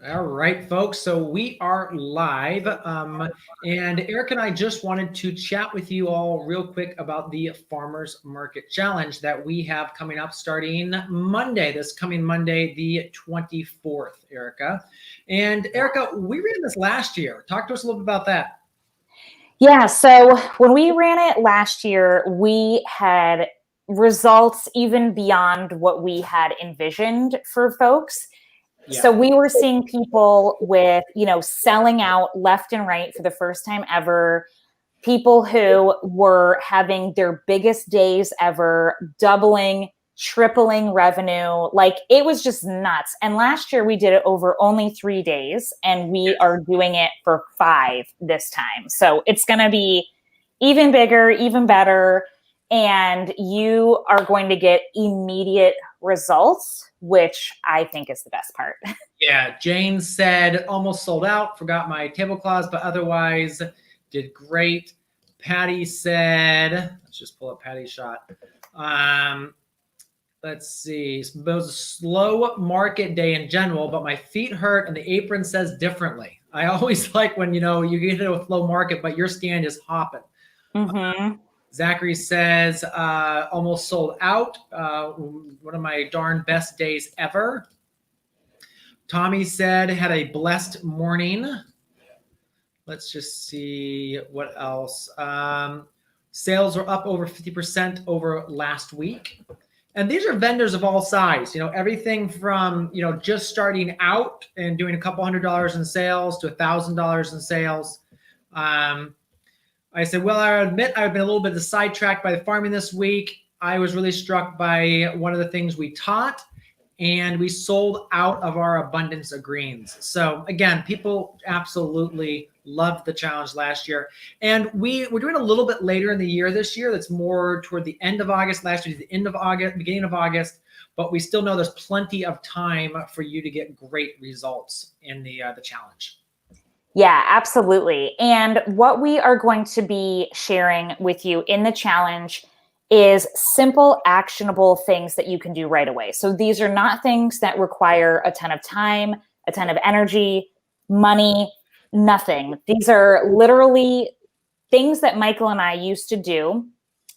All right, folks. So we are live. And Eric and I just wanted to chat with you all real quick about the Farmers Market Challenge that we have coming up starting Monday, this coming Monday, the 24th, Erica. And Erica, we ran this last year. Talk to us a little bit about that. Yeah, so when we ran it last year, we had results even beyond what we had envisioned for folks. Yeah. So we were seeing people with, selling out left and right for the first time ever, people who were having their biggest days ever, doubling, tripling revenue. Like it was just nuts. And last year we did it over only 3 days, and we are doing it for 5 this time. So it's going to be even bigger, even better. And you are going to get immediate results, which I think is the best part. Yeah. Jane said almost sold out, forgot my tablecloths, but otherwise did great. Patty said, let's just pull up Patty's shot. Let's see. It was a slow market day in general, but my feet hurt and the apron says differently. I always like when, you get into a slow market, but your stand is hopping. Mm-hmm. Zachary says, almost sold out. One of my darn best days ever. Tommy said, had a blessed morning. Let's just see what else. Sales are up over 50% over last week. And these are vendors of all size, everything from, just starting out and doing a couple $100 in sales to $1,000 in sales. I said, well, I admit I've been a little bit sidetracked by the farming this week. I was really struck by one of the things we taught, and we sold out of our abundance of greens. So again, people absolutely loved the challenge last year. And we're doing a little bit later in the year this year. That's more toward the end of August. Last year, the end of August, beginning of August. But we still know there's plenty of time for you to get great results in the challenge. Yeah, absolutely. And what we are going to be sharing with you in the challenge is simple, actionable things that you can do right away. So these are not things that require a ton of time, a ton of energy, money, nothing. These are literally things that Michael and I used to do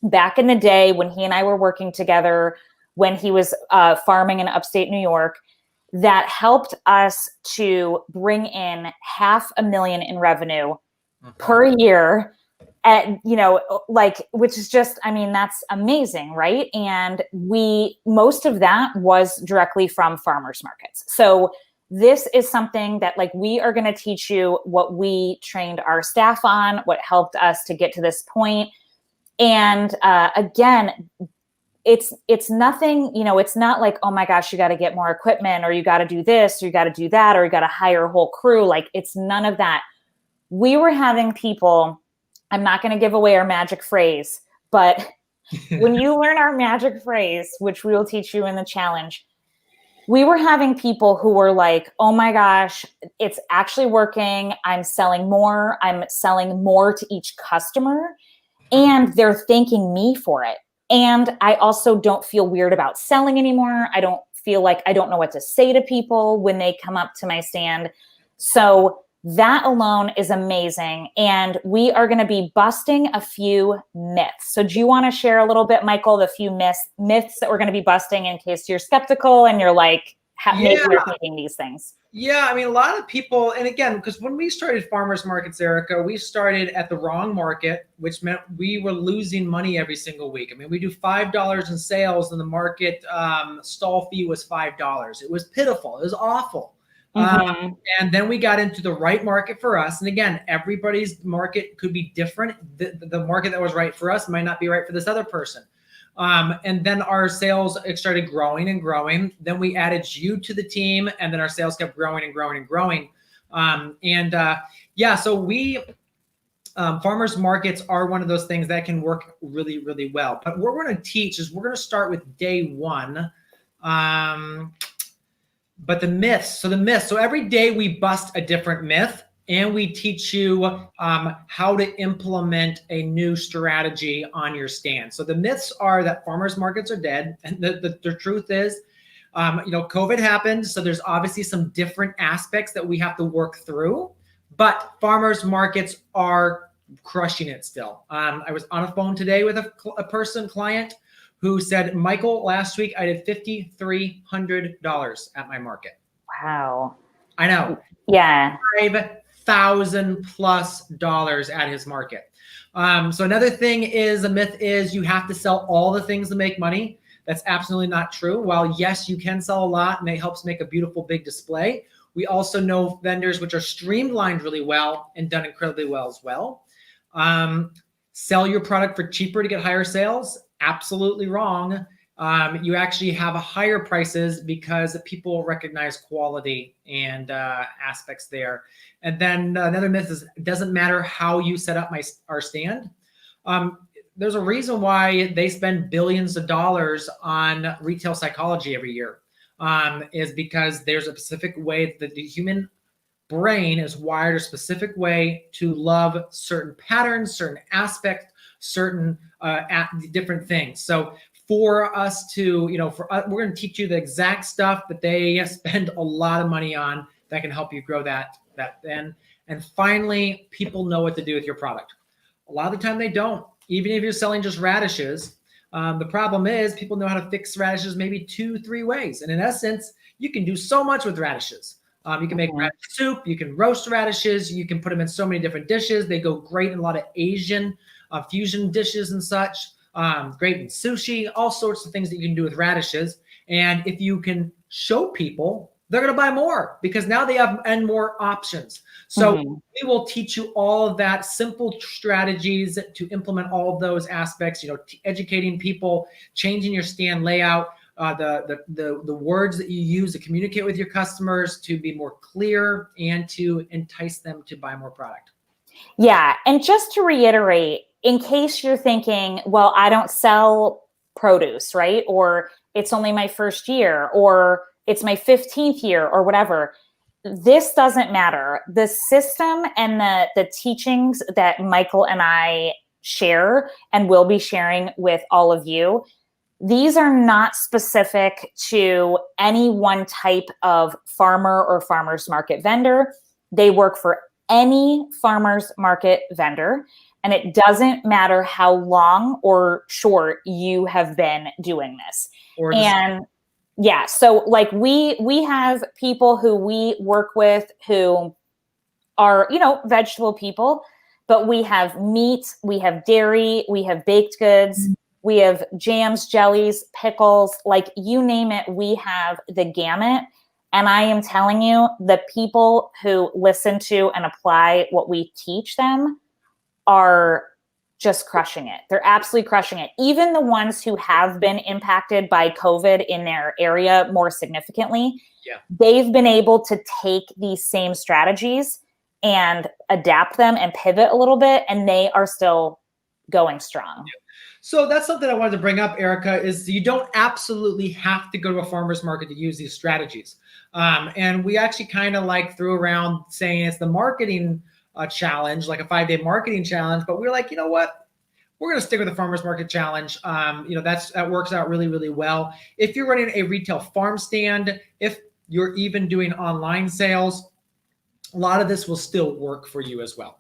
back in the day when he and I were working together, when he was farming in upstate New York, that helped us to bring in $500,000 in revenue per year. At, which is just, that's amazing, right? And most of that was directly from farmers markets. So this is something that we are going to teach you what we trained our staff on, what helped us to get to this point. And again, it's nothing, it's not like, oh my gosh, you got to get more equipment, or you got to do this, or you got to do that, or you got to hire a whole crew. It's none of that. We were having people, I'm not going to give away our magic phrase, but when you learn our magic phrase, which we will teach you in the challenge, we were having people who were like, oh my gosh, it's actually working. I'm selling more to each customer, and they're thanking me for it. And I also don't feel weird about selling anymore. I don't feel like I don't know what to say to people when they come up to my stand. So that alone is amazing. And we are going to be busting a few myths. So do you want to share a little bit, Michael, the few myths that we're going to be busting in case you're skeptical and you're like, maybe you're thinking these things? Yeah, a lot of people, and again, because when we started farmers markets, Erica, we started at the wrong market, which meant we were losing money every single week. We do $5 in sales, and the market stall fee was $5. It was pitiful. It was awful. Mm-hmm. And then we got into the right market for us. And again, everybody's market could be different. The market that was right for us might not be right for this other person. And then our sales started growing and growing. Then we added you to the team, and then our sales kept growing and growing and growing. So we, farmers markets are one of those things that can work really, really well. But what we're going to teach is we're going to start with day one. But the myths, so every day we bust a different myth, and we teach you how to implement a new strategy on your stand. So the myths are that farmers markets are dead. And the truth is, COVID happened, so there's obviously some different aspects that we have to work through, but farmers markets are crushing it still. I was on a phone today with a client who said, Michael, last week I did $5,300 at my market. Wow. I know. Yeah. $5,000+ at his market. So another thing is, a myth is you have to sell all the things to make money. That's absolutely not true. While yes, you can sell a lot and it helps make a beautiful big display, we also know vendors which are streamlined really well and done incredibly well as well. Sell your product for cheaper to get higher sales? Absolutely wrong. You actually have a higher prices because people recognize quality and aspects there. And then another myth is it doesn't matter how you set up our stand. There's a reason why they spend billions of dollars on retail psychology every year, is because there's a specific way that the human brain is wired a specific way to love certain patterns, certain aspects, certain different things. So for us to, we're going to teach you the exact stuff that they spend a lot of money on that can help you grow that then. And finally, people know what to do with your product. A lot of the time they don't. Even if you're selling just radishes, the problem is people know how to fix radishes maybe 2-3 ways. And in essence, you can do so much with radishes. You can make radish soup, you can roast radishes, you can put them in so many different dishes. They go great in a lot of Asian fusion dishes and such. Great in sushi, all sorts of things that you can do with radishes. And if you can show people, they're going to buy more because now they have more options. So we will teach you all of that, simple strategies to implement all of those aspects, educating people, changing your stand layout, the words that you use to communicate with your customers to be more clear and to entice them to buy more product. Yeah. And just to reiterate, in case you're thinking, well, I don't sell produce, right? Or it's only my first year, or it's my 15th year, or whatever. This doesn't matter. The system and the teachings that Michael and I share and will be sharing with all of you, these are not specific to any one type of farmer or farmer's market vendor. They work for any farmer's market vendor. And it doesn't matter how long or short you have been doing this. Yeah, so like we have people who we work with who are, vegetable people, but we have meat, we have dairy, we have baked goods, we have jams, jellies, pickles, like you name it, we have the gamut. And I am telling you, the people who listen to and apply what we teach them are just crushing it. They're absolutely crushing it. Even the ones who have been impacted by COVID in their area more significantly, they've been able to take these same strategies and adapt them and pivot a little bit, and they are still going strong. So that's something I wanted to bring up, Erica, is you don't absolutely have to go to a farmer's market to use these strategies. And we actually kind of threw around saying it's the marketing challenge, like a 5-day marketing challenge, but we're like, you know what? We're going to stick with the farmers market challenge. That works out really, really well. If you're running a retail farm stand, if you're even doing online sales, a lot of this will still work for you as well.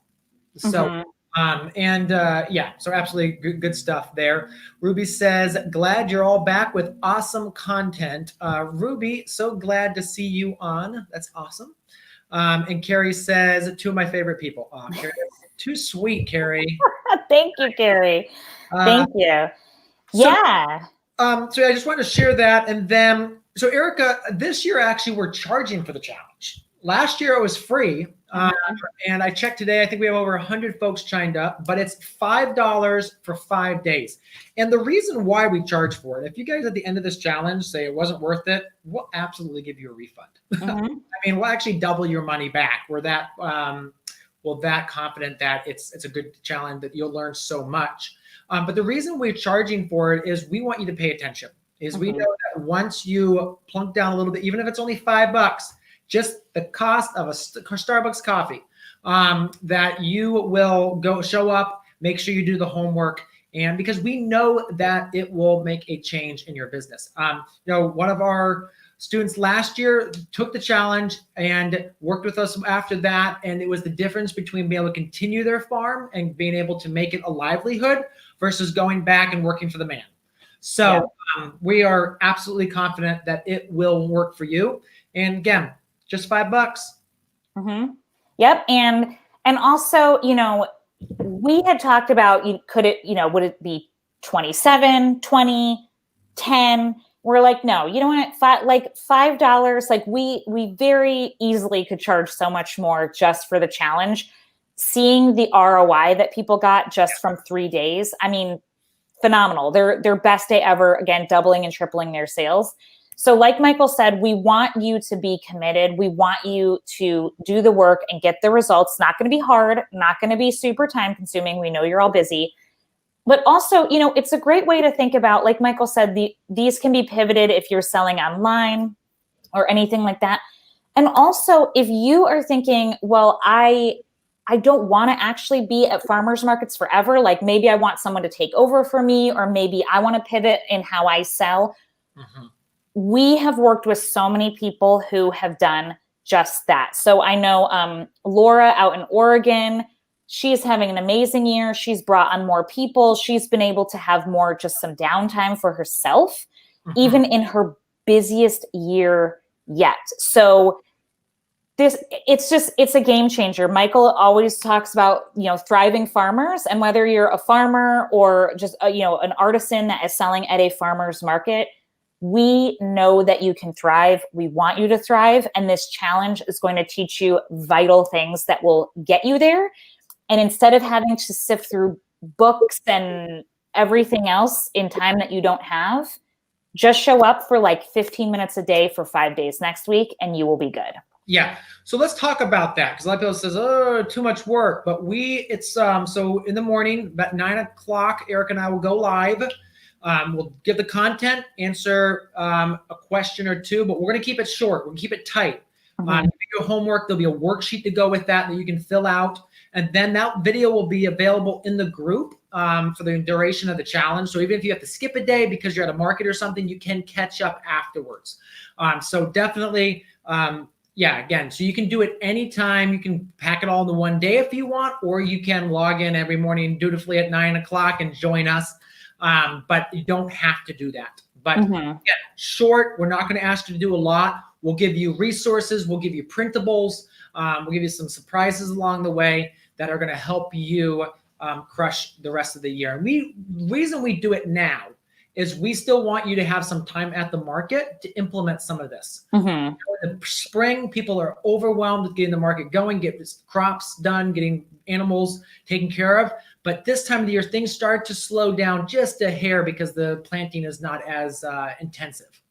So, so absolutely good stuff there. Ruby says, glad you're all back with awesome content. Ruby, so glad to see you on. That's awesome. And Carrie says, 2 of my favorite people. Carrie, too sweet, Carrie. Thank you, Carrie. Thank you. So I just wanted to share that. And then, so Erica, this year actually we're charging for the challenge. Last year it was free. And I checked today, I think we have over 100 folks signed up, but it's $5 for 5 days. And the reason why we charge for it, if you guys at the end of this challenge say it wasn't worth it, we'll absolutely give you a refund. I mean, we'll actually double your money back. We're that confident that it's a good challenge, that you'll learn so much. But the reason we're charging for it is we want you to pay attention. We know that once you plunk down a little bit, even if it's only $5, just the cost of a Starbucks coffee, that you will go show up, make sure you do the homework, and because we know that it will make a change in your business. One of our students last year took the challenge and worked with us after that. And it was the difference between being able to continue their farm and being able to make it a livelihood versus going back and working for the man. So we are absolutely confident that it will work for you. And again, just $5. Mm-hmm. Yep. And also, we had talked about, would it be 27, 20, 10? We're like, no, you know what? $5, like we very easily could charge so much more just for the challenge. Seeing the ROI that people got just from 3 days, I mean, phenomenal. Their best day ever, again, doubling and tripling their sales. So like Michael said, we want you to be committed. We want you to do the work and get the results. Not going to be hard, not going to be super time consuming. We know you're all busy. But also, it's a great way to think about, like Michael said, these can be pivoted if you're selling online or anything like that. And also, if you are thinking, well, I don't want to actually be at farmers markets forever. Like maybe I want someone to take over for me, or maybe I want to pivot in how I sell. Mm-hmm. We have worked with so many people who have done just that. So I know Laura out in Oregon, she's having an amazing year. She's brought on more people. She's been able to have more, just some downtime for herself, even in her busiest year yet. So it's a game changer. Michael always talks about, thriving farmers, and whether you're a farmer or just, an artisan that is selling at a farmer's market, we know that you can thrive. We want you to thrive. And this challenge is going to teach you vital things that will get you there. And instead of having to sift through books and everything else in time that you don't have, just show up for like 15 minutes a day for 5 days next week, and you will be good. Yeah. So let's talk about that, because a lot of people says, oh, too much work. But so in the morning, about 9 o'clock, Eric and I will go live. We'll give the content, answer a question or two, but we're going to keep it short. We'll keep it tight. Your homework, there'll be a worksheet to go with that you can fill out. And then that video will be available in the group for the duration of the challenge. So even if you have to skip a day because you're at a market or something, you can catch up afterwards. So definitely, again, so you can do it anytime. You can pack it all in the one day if you want, or you can log in every morning dutifully at 9 o'clock and join us. But you don't have to do that. But again, short, we're not going to ask you to do a lot. We'll give you resources. We'll give you printables. We'll give you some surprises along the way that are going to help you crush the rest of the year. And the reason we do it now is we still want you to have some time at the market to implement some of this. In the spring, people are overwhelmed with getting the market going, get crops done, getting animals taken care of. But this time of the year, things start to slow down just a hair because the planting is not as intensive.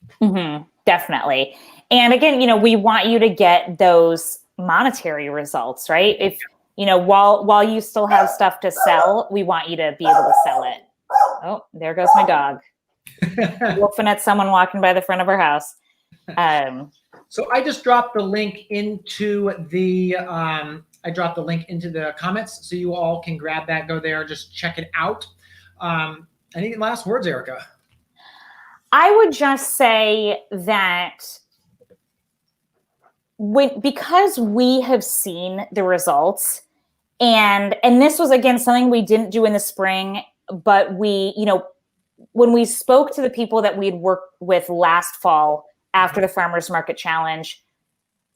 Definitely. And again, we want you to get those monetary results, right? If, while you still have stuff to sell, we want you to be able to sell it. Oh, there goes my dog. Wolfing at someone walking by the front of our house. So I just dropped the link into the comments, so you all can grab that, go there, just check it out. Any last words, Erica? I would just say that because we have seen the results, and this was, again, something we didn't do in the spring, but we, when we spoke to the people that we'd worked with last fall after the Farmers Market Challenge,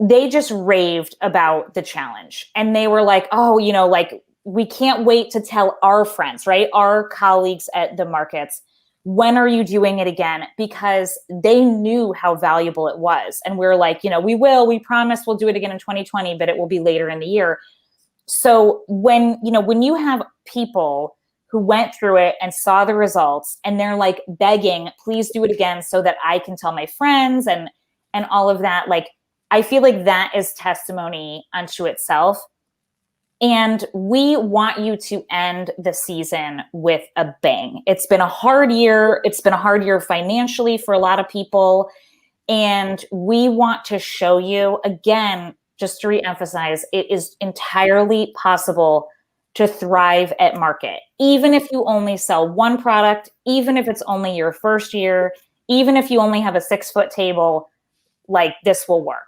they just raved about the challenge. And they were like, oh, we can't wait to tell our friends, right? Our colleagues at the markets, when are you doing it again? Because they knew how valuable it was. And we're like, we promise we'll do it again in 2020, but it will be later in the year. So when you have people who went through it and saw the results, and they're like begging, please do it again so that I can tell my friends and all of that, like, I feel like that is testimony unto itself. And we want you to end the season with a bang. It's been a hard year. It's been a hard year financially for a lot of people. And we want to show you, again, just to reemphasize, it is entirely possible to thrive at market. Even if you only sell one product, even if it's only your first year, even if you only have a 6-foot table, like this will work.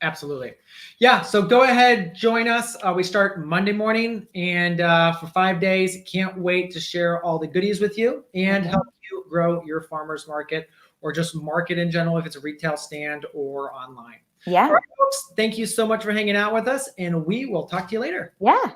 Absolutely. Yeah. So go ahead, join us. We start Monday morning and for 5 days. Can't wait to share all the goodies with you and help you grow your farmer's market or just market in general, if it's a retail stand or online. Yeah. All right, folks. Thank you so much for hanging out with us, and we will talk to you later. Yeah.